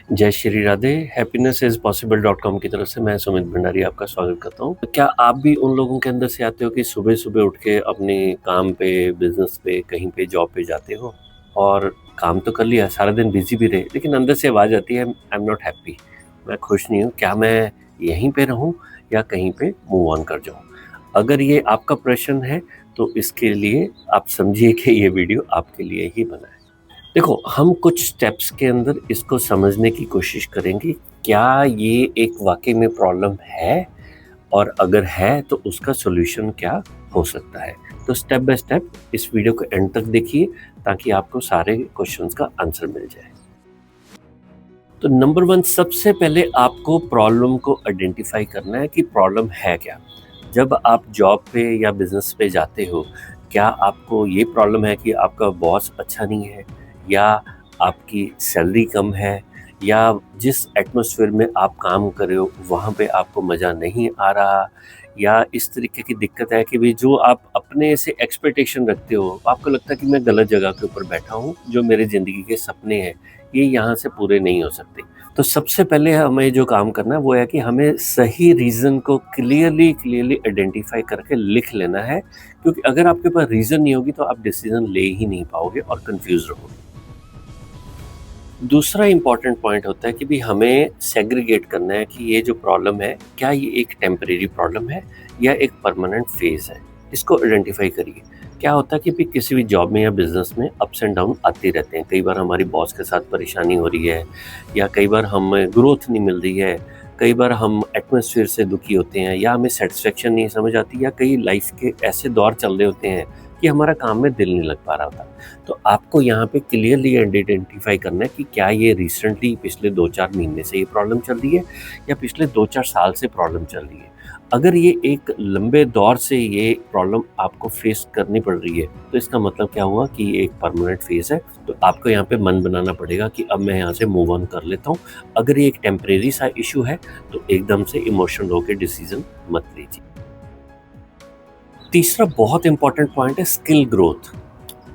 जय Shri Radhe. Happiness is possible .com की तरफ से मैं सुमित भंडारी आपका स्वागत करता हूँ। क्या आप भी उन लोगों के अंदर से आते हो कि सुबह सुबह उठ के अपने काम पे, बिजनेस पे, कहीं पे, जॉब पे जाते हो और काम तो कर लिया, सारा दिन बिजी भी रहे, लेकिन अंदर से आवाज़ आती है आई एम नॉट हैप्पी, मैं खुश नहीं हूँ, क्या मैं यहीं पे रहूँ या कहीं पे मूव ऑन कर जाऊँ। अगर ये आपका प्रश्न है तो इसके लिए आप समझिए कि ये वीडियो आपके लिए ही बना है। देखो, हम कुछ स्टेप्स के अंदर इसको समझने की कोशिश करेंगे, क्या ये एक वाक़ई में प्रॉब्लम है और अगर है तो उसका सॉल्यूशन क्या हो सकता है। तो स्टेप बाय स्टेप इस वीडियो को एंड तक देखिए ताकि आपको सारे क्वेश्चंस का आंसर मिल जाए। तो नंबर 1, सबसे पहले आपको प्रॉब्लम को आइडेंटिफाई करना है कि प्रॉब्लम है क्या। जब आप जॉब पे या बिजनेस पे जाते हो, क्या आपको ये प्रॉब्लम है कि आपका बॉस अच्छा नहीं है, या आपकी सैलरी कम है, या जिस एटमॉस्फेयर में आप काम कर रहे हो वहाँ पे आपको मज़ा नहीं आ रहा, या इस तरीके की दिक्कत है कि भी जो आप अपने से एक्सपेक्टेशन रखते हो, आपको लगता है कि मैं गलत जगह के ऊपर बैठा हूँ, जो मेरे ज़िंदगी के सपने हैं ये यहाँ से पूरे नहीं हो सकते। तो सबसे पहले हमें जो काम करना है वो है कि हमें सही रीज़न को क्लियरली आइडेंटिफाई करके लिख लेना है, क्योंकि अगर आपके पास रीज़न नहीं होगी तो आप डिसीजन ले ही नहीं पाओगे और कंफ्यूज रहोगे। दूसरा इम्पॉर्टेंट पॉइंट होता है कि भी हमें सेग्रीगेट करना है कि ये जो प्रॉब्लम है, क्या ये एक टेम्परेरी प्रॉब्लम है या एक परमानेंट फेज़ है। इसको आइडेंटिफाई करिए। क्या होता है कि भी किसी भी जॉब में या बिज़नेस में अप्स एंड डाउन आते रहते हैं। कई बार हमारी बॉस के साथ परेशानी हो रही है, या कई बार हमें ग्रोथ नहीं मिल रही है, कई बार हम एटमॉस्फेयर से दुखी होते हैं, या हमें सैटिस्फैक्शन नहीं समझ आती, या कई लाइफ के ऐसे दौर चल रहे होते हैं कि हमारा काम में दिल नहीं लग पा रहा होता। तो आपको यहाँ पे क्लियरली आइडेंटिफाई करना है कि क्या ये रिसेंटली पिछले 2-4 महीने से ये प्रॉब्लम चल रही है या पिछले 2-4 साल से प्रॉब्लम चल रही है। अगर ये एक लंबे दौर से ये प्रॉब्लम आपको फेस करनी पड़ रही है तो इसका मतलब क्या हुआ कि ये एक परमानेंट फेज है। तो आपको यहाँ पे मन बनाना पड़ेगा कि अब मैं यहाँ से मूव ऑन कर लेता हूँ। अगर ये एक टेम्परेरी सा इशू है तो एकदम से इमोशनल होकर डिसीजन मत लीजिए। तीसरा बहुत इंपॉर्टेंट पॉइंट है स्किल ग्रोथ।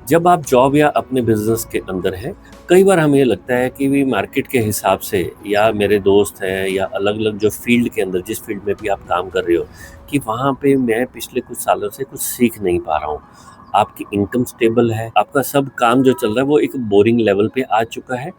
जब आप जॉब या अपने बिजनेस के अंदर हैं, कई बार हमें लगता है कि भी मार्केट के हिसाब से, या मेरे दोस्त हैं, या अलग अलग जो फील्ड के अंदर जिस फील्ड में भी आप काम कर रहे हो, कि वहाँ पे मैं पिछले कुछ सालों से कुछ सीख नहीं पा रहा हूँ। आपकी इनकम स्टेबल है, आपका सब काम जो चल रहा है वो एक बोरिंग लेवल पे आ चुका है।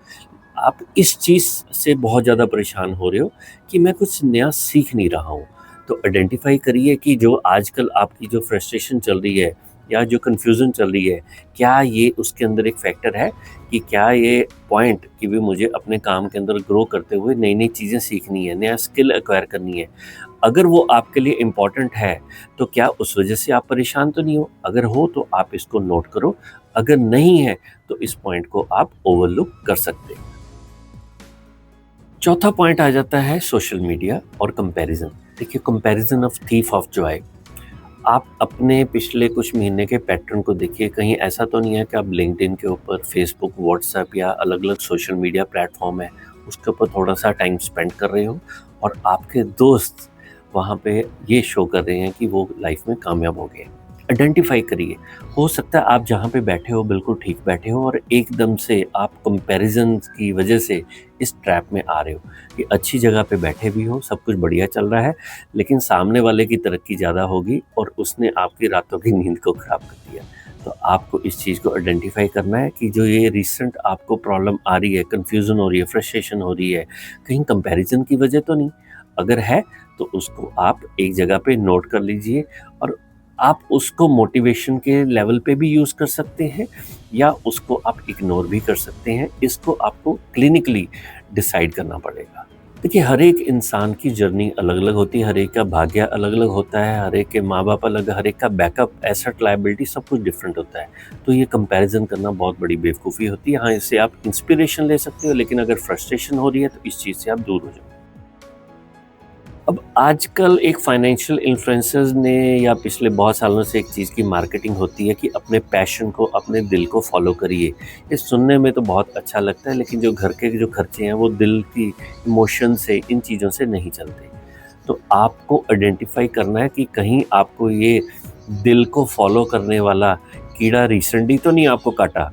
आप इस चीज़ से बहुत ज़्यादा परेशान हो रहे हो कि मैं कुछ नया सीख नहीं रहा हूँ। तो आइडेंटिफाई करिए कि जो आजकल आपकी जो फ्रस्ट्रेशन चल रही है या जो कन्फ्यूज़न चल रही है, क्या ये उसके अंदर एक फैक्टर है कि क्या ये पॉइंट कि भी मुझे अपने काम के अंदर ग्रो करते हुए नई-नई चीज़ें सीखनी है, नया स्किल एक्वायर करनी है। अगर वो आपके लिए इम्पोर्टेंट है, तो क्या उस वजह से आप परेशान तो नहीं हो? अगर हो तो आप इसको नोट करो, अगर नहीं है तो इस पॉइंट को आप ओवरलुक कर सकते हैं। चौथा पॉइंट आ जाता है सोशल मीडिया और कंपैरिजन। देखिए, comparison of thief of Joy. आप अपने पिछले कुछ महीने के पैटर्न को देखिए, कहीं ऐसा तो नहीं है कि आप लिंक्डइन के ऊपर, फेसबुक, व्हाट्सएप या अलग अलग सोशल मीडिया प्लेटफॉर्म है उसके ऊपर थोड़ा सा टाइम स्पेंड कर रहे हो और आपके दोस्त वहाँ पे ये शो कर रहे हैं कि वो लाइफ में कामयाब हो गए। आइडेंटिफाई करिए, हो सकता है आप जहाँ पे बैठे हो बिल्कुल ठीक बैठे हो और एकदम से आप कंपैरिजन की वजह से इस ट्रैप में आ रहे हो कि अच्छी जगह पे बैठे भी हो, सब कुछ बढ़िया चल रहा है, लेकिन सामने वाले की तरक्की ज़्यादा होगी और उसने आपकी रातों की नींद को ख़राब कर दिया। तो आपको इस चीज़ को आइडेंटिफाई करना है कि जो ये रिसेंट आपको प्रॉब्लम आ रही है, कन्फ्यूज़न हो रही है, फ्रस्ट्रेशन हो रही है, कहीं कंपैरिजन की वजह तो नहीं? अगर है तो उसको आप एक जगह पे नोट कर लीजिए और आप उसको मोटिवेशन के लेवल पे भी यूज़ कर सकते हैं या उसको आप इग्नोर भी कर सकते हैं। इसको आपको क्लिनिकली डिसाइड करना पड़ेगा। देखिए, हर एक इंसान की जर्नी अलग-अलग होती है, हर एक का भाग्य अलग-अलग होता है, हर एक के माँ-बाप अलग, हर एक का बैकअप, एसेट, लायबिलिटी सब कुछ डिफरेंट होता है। तो ये कंपैरिज़न करना बहुत बड़ी बेवकूफ़ी होती है। हाँ, इससे आप इंस्पिरेशन ले सकते हो, लेकिन अगर फ्रस्ट्रेशन हो रही है तो इस चीज़ से आप दूर हो जाओ। अब आजकल एक फाइनेंशियल इन्फ्लुएंसर्स ने या पिछले बहुत सालों से एक चीज़ की मार्केटिंग होती है कि अपने पैशन को, अपने दिल को फॉलो करिए। ये सुनने में तो बहुत अच्छा लगता है, लेकिन जो घर के जो खर्चे हैं वो दिल की इमोशन से, इन चीज़ों से नहीं चलते। तो आपको आइडेंटिफाई करना है कि कहीं आपको ये दिल को फॉलो करने वाला कीड़ा रिसेंटली तो नहीं आपको काटा।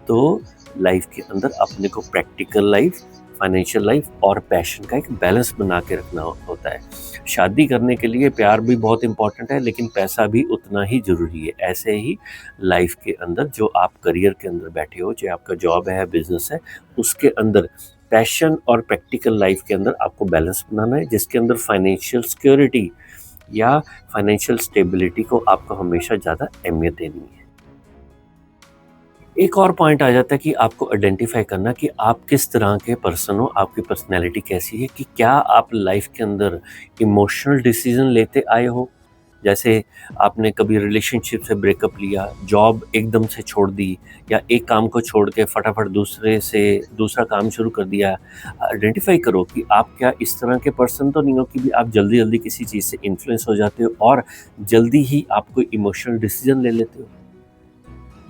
तो लाइफ के अंदर अपने को प्रैक्टिकल लाइफ, फाइनेंशियल लाइफ और पैशन का एक बैलेंस बना के रखना होता है। शादी करने के लिए प्यार भी बहुत इंपॉर्टेंट है, लेकिन पैसा भी उतना ही ज़रूरी है। ऐसे ही लाइफ के अंदर जो आप करियर के अंदर बैठे हो, चाहे आपका जॉब है, बिजनेस है, उसके अंदर पैशन और प्रैक्टिकल लाइफ के अंदर आपको बैलेंस बनाना है, जिसके अंदर फाइनेंशियल सिक्योरिटी या फाइनेंशियल स्टेबिलिटी को आपको हमेशा ज़्यादा अहमियत देनी है। एक और पॉइंट आ जाता है कि आपको आइडेंटिफाई करना कि आप किस तरह के पर्सन हो, आपकी पर्सनैलिटी कैसी है, कि क्या आप लाइफ के अंदर इमोशनल डिसीजन लेते आए हो। जैसे आपने कभी रिलेशनशिप से ब्रेकअप लिया, जॉब एकदम से छोड़ दी, या एक काम को छोड़ के फटाफट दूसरा काम शुरू कर दिया। आइडेंटिफाई करो कि आप क्या इस तरह के पर्सन तो नहीं हो कि भी आप जल्दी जल्दी किसी चीज़ से इन्फ्लुएंस हो जाते हो और जल्दी ही आप कोई इमोशनल डिसीजन ले लेते हो।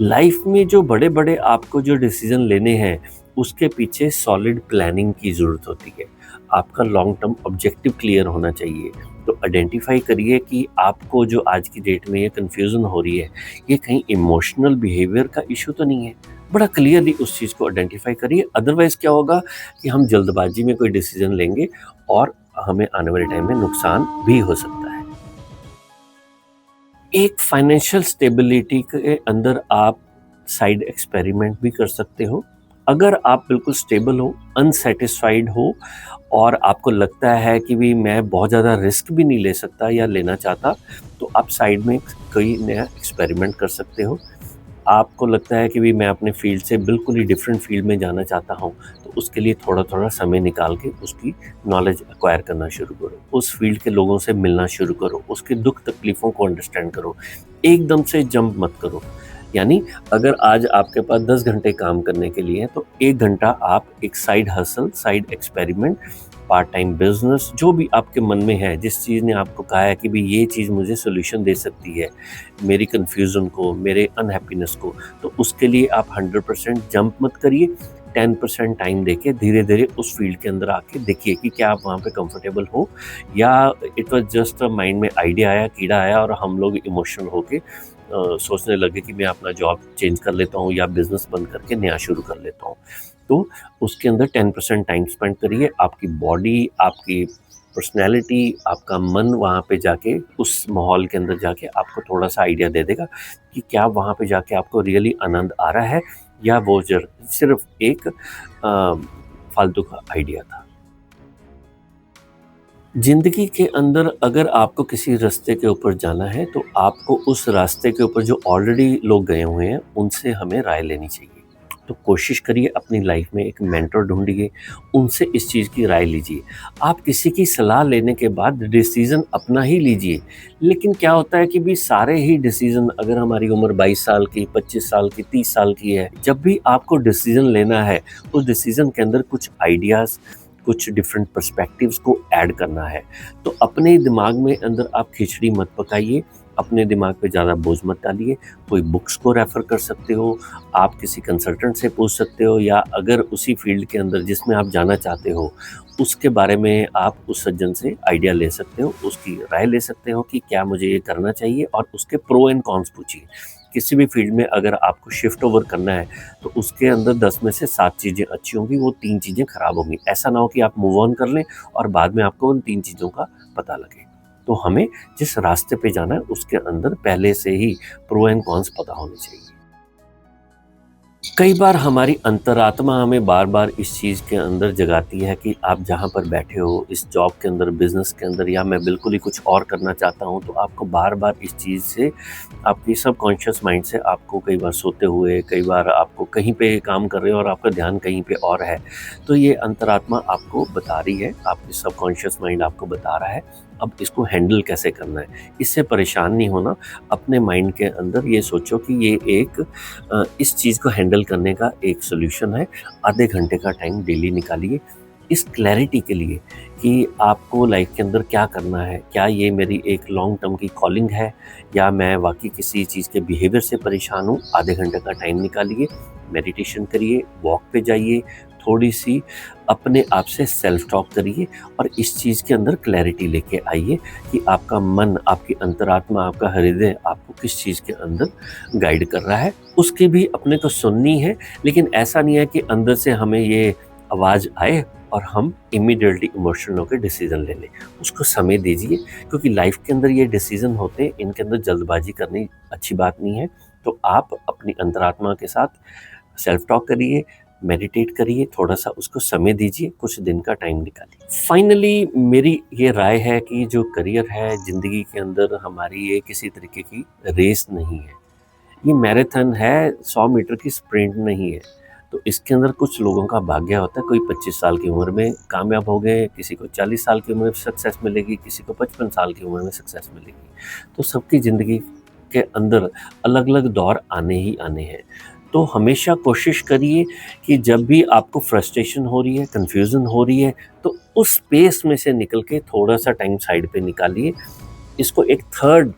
लाइफ में जो बड़े बड़े आपको जो डिसीजन लेने हैं, उसके पीछे सॉलिड प्लानिंग की ज़रूरत होती है। आपका लॉन्ग टर्म ऑब्जेक्टिव क्लियर होना चाहिए। तो आइडेंटिफाई करिए कि आपको जो आज की डेट में ये कन्फ्यूज़न हो रही है, ये कहीं इमोशनल बिहेवियर का इशू तो नहीं है। बड़ा क्लियरली उस चीज़ को आइडेंटिफाई करिए, अदरवाइज़ क्या होगा कि हम जल्दबाजी में कोई डिसीजन लेंगे और हमें आने वाले टाइम में नुकसान भी हो सकता है। एक फाइनेंशियल स्टेबिलिटी के अंदर आप साइड एक्सपेरिमेंट भी कर सकते हो। अगर आप बिल्कुल स्टेबल हो, अनसैटिस्फाइड हो और आपको लगता है कि भी मैं बहुत ज़्यादा रिस्क भी नहीं ले सकता या लेना चाहता, तो आप साइड में कोई नया एक्सपेरिमेंट कर सकते हो। आपको लगता है कि भी मैं अपने फील्ड से बिल्कुल ही डिफरेंट फील्ड में जाना चाहता हूँ, तो उसके लिए थोड़ा-थोड़ा समय निकाल के उसकी नॉलेज एक्वायर करना शुरू करो। उस फील्ड के लोगों से मिलना शुरू करो, उसके दुःख-तकलीफ़ों को अंडरस्टैंड करो। एकदम से जंप मत करो। यानी अगर आज आपके पास 10 घंटे काम करने के लिए है, तो 1 घंटा आप एक side hustle, side experiment, part time business, जो भी आपके मन में है, जिस चीज़ ने आपको कहा है कि भई ये चीज़ मुझे सॉल्यूशन दे सकती है, मेरी कन्फ्यूज़न को, मेरे अनहैप्पीनेस को, तो उसके लिए आप 100% जंप मत करिए। 10% टाइम देके धीरे-धीरे उस फील्ड के अंदर आके देखिए कि क्या आप वहाँ पे कंफर्टेबल हो, या इट वाज़ जस्ट माइंड में आइडिया आया, कीड़ा आया और हम लोग इमोशनल होके सोचने लगे कि मैं अपना जॉब चेंज कर लेता हूँ या बिज़नेस बंद करके नया शुरू कर लेता हूँ। तो उसके अंदर 10% टाइम स्पेंड करिए। आपकी बॉडी, आपकी पर्सनैलिटी, आपका मन वहाँ पे जाके, उस माहौल के अंदर जाके आपको थोड़ा-सा आइडिया दे देगा कि क्या वहाँ पे जाके आपको रियली आनंद आ रहा है, या वो सिर्फ़ एक फालतू का आइडिया था। ज़िंदगी के अंदर अगर आपको किसी रास्ते के ऊपर जाना है, तो आपको उस रास्ते के ऊपर जो ऑलरेडी लोग गए हुए हैं, उनसे हमें राय लेनी चाहिए। तो कोशिश करिए अपनी लाइफ में एक मेंटर ढूँढिए, उनसे इस चीज़ की राय लीजिए। आप किसी की सलाह लेने के बाद डिसीज़न अपना ही लीजिए। लेकिन क्या होता है कि भी सारे ही डिसीज़न, अगर हमारी उम्र 22 साल की, 25 साल की, 30 साल की है, जब भी आपको डिसीज़न लेना है, उस डिसीज़न के अंदर कुछ आइडियाज़, कुछ डिफरेंट पर्सपेक्टिव्स को ऐड करना है। तो अपने दिमाग में अंदर आप खिचड़ी मत पकाइए, अपने दिमाग पे ज़्यादा बोझ मत डालिए। कोई बुक्स को रेफ़र कर सकते हो, आप किसी कंसल्टेंट से पूछ सकते हो, या अगर उसी फील्ड के अंदर जिसमें आप जाना चाहते हो, उसके बारे में आप उस सज्जन से आइडिया ले सकते हो, उसकी राय ले सकते हो कि क्या मुझे ये करना चाहिए, और उसके प्रो एंड कॉन्स पूछिए। किसी भी फील्ड में अगर आपको शिफ्ट ओवर करना है, तो उसके अंदर 10 में से 7 चीज़ें अच्छी होंगी, वो 3 चीज़ें खराब होंगी। ऐसा ना हो कि आप मूव ऑन कर लें और बाद में आपको उन 3 चीज़ों का पता लगे। तो हमें जिस रास्ते पे जाना है, उसके अंदर पहले से ही प्रो एंड कॉन्स पता होने चाहिए। कई बार हमारी अंतरात्मा हमें बार-बार इस चीज़ के अंदर जगाती है कि आप जहाँ पर बैठे हो, इस जॉब के अंदर, बिज़नेस के अंदर, या मैं बिल्कुल ही कुछ और करना चाहता हूँ, तो आपको बार-बार इस चीज़ से, आपकी सबकॉन्शियस माइंड से, आपको कई बार सोते हुए, कई बार आपको कहीं पे काम कर रहे हो और आपका ध्यान कहीं पे और है। तो ये अंतरात्मा आपको बता रही है, आपकी सबकॉन्शियस माइंड आपको बता रहा है, अब इसको हैंडल कैसे करना है। इससे परेशान नहीं होना, अपने माइंड के अंदर ये सोचो कि ये एक इस चीज़ को हैंडल करने का एक सॉल्यूशन है। आधे घंटे का टाइम डेली निकालिए इस क्लैरिटी के लिए कि आपको लाइफ के अंदर क्या करना है। क्या ये मेरी एक लॉन्ग टर्म की कॉलिंग है, या मैं वाक़ई किसी चीज़ के बिहेवियर से परेशान हूँ। आधे घंटे का टाइम निकालिए, मेडिटेशन करिए, वॉक पे जाइए, थोड़ी-सी अपने आप से सेल्फ टॉक करिए और इस चीज़ के अंदर क्लैरिटी लेके आइए कि आपका मन, आपकी अंतरात्मा, आपका हृदय आपको किस चीज़ के अंदर गाइड कर रहा है। उसकी भी अपने को सुननी है, लेकिन ऐसा नहीं है कि अंदर से हमें ये आवाज़ आए और हम इमीडिएटली इमोशनल होकर डिसीजन ले लें। उसको समय दीजिए, क्योंकि लाइफ के अंदर ये डिसीजन होते हैं, इनके अंदर जल्दबाजी करनी अच्छी बात नहीं है। तो आप अपनी अंतरात्मा के साथ सेल्फ टॉक करिए, मेडिटेट करिए, थोड़ा सा उसको समय दीजिए, कुछ दिन का टाइम निकालिए। फाइनली मेरी ये राय है कि जो करियर है ज़िंदगी के अंदर हमारी, ये किसी तरीके की रेस नहीं है, ये मैराथन है, 100 मीटर की स्प्रिंट नहीं है। तो इसके अंदर कुछ लोगों का भाग्य होता है, कोई 25 साल की उम्र में कामयाब हो गए, किसी को 40 साल की उम्र में सक्सेस मिलेगी, किसी को 55 साल की उम्र में सक्सेस मिलेगी। तो सबकी ज़िंदगी के अंदर अलग अलग दौर आने ही आने हैं। तो हमेशा कोशिश करिए कि जब भी आपको फ्रस्ट्रेशन हो रही है, कन्फ्यूज़न हो रही है, तो उस स्पेस में से निकल के थोड़ा सा टाइम साइड पे निकालिए। इसको एक थर्ड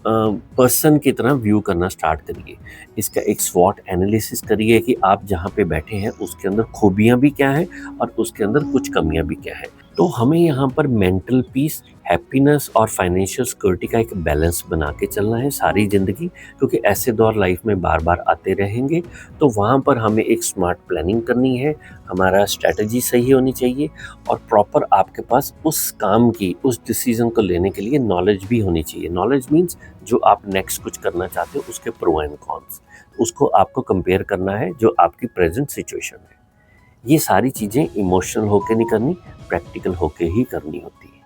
पर्सन की तरह व्यू करना स्टार्ट करिए। इसका एक स्वॉट एनालिसिस करिए कि आप जहाँ पे बैठे हैं उसके अंदर खूबियाँ भी क्या हैं और उसके अंदर कुछ कमियाँ भी क्या हैं। तो हमें यहाँ पर मेंटल पीस, हैप्पीनेस और फाइनेंशियल सिक्योरिटी का एक बैलेंस बना के चलना है सारी ज़िंदगी, क्योंकि ऐसे दौर लाइफ में बार बार आते रहेंगे। तो वहाँ पर हमें एक स्मार्ट प्लानिंग करनी है, हमारा स्ट्रैटेजी सही होनी चाहिए और प्रॉपर आपके पास उस काम की, उस डिसीजन को लेने के लिए नॉलेज भी होनी चाहिए। नॉलेज मीन्स जो आप नेक्स्ट कुछ करना चाहते हो उसके प्रो एंड कॉन्स, उसको आपको कंपेयर करना है जो आपकी प्रेजेंट सिचुएशन है। ये सारी चीज़ें इमोशनल होके नहीं करनी, प्रैक्टिकल होके ही करनी होती है।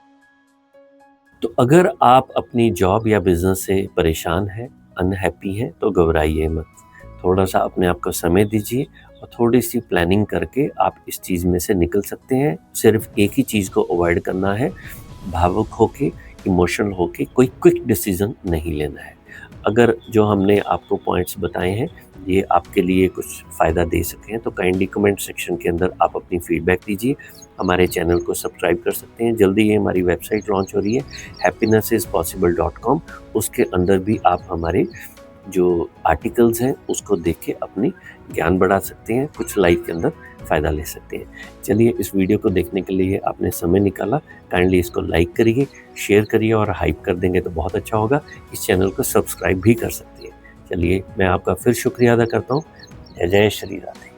तो अगर आप अपनी जॉब या बिजनेस से परेशान हैं, अनहैप्पी हैं, तो घबराइए मत। थोड़ा सा अपने आप को समय दीजिए और थोड़ी सी प्लानिंग करके आप इस चीज़ में से निकल सकते हैं। सिर्फ एक ही चीज़ को अवॉइड करना है, भावुक होके, इमोशनल होके कोई क्विक डिसीजन नहीं लेना है। अगर जो हमने आपको पॉइंट्स बताए हैं ये आपके लिए कुछ फ़ायदा दे सके हैं तो काइंडली कमेंट सेक्शन के अंदर आप अपनी फीडबैक दीजिए। हमारे चैनल को सब्सक्राइब कर सकते हैं। जल्दी ही हमारी वेबसाइट लॉन्च हो रही है happinessispossible.com। उसके अंदर भी आप हमारे जो आर्टिकल्स हैं उसको देख के अपनी ज्ञान बढ़ा सकते हैं, कुछ लाइफ के अंदर फ़ायदा ले सकते हैं। चलिए, इस वीडियो को देखने के लिए आपने समय निकाला, काइंडली इसको लाइक करिए, शेयर करिए और हाइप कर देंगे तो बहुत अच्छा होगा। इस चैनल को सब्सक्राइब भी कर सकते हैं। चलिए, मैं आपका फिर शुक्रिया अदा करता हूँ। जय जय श्री राधे।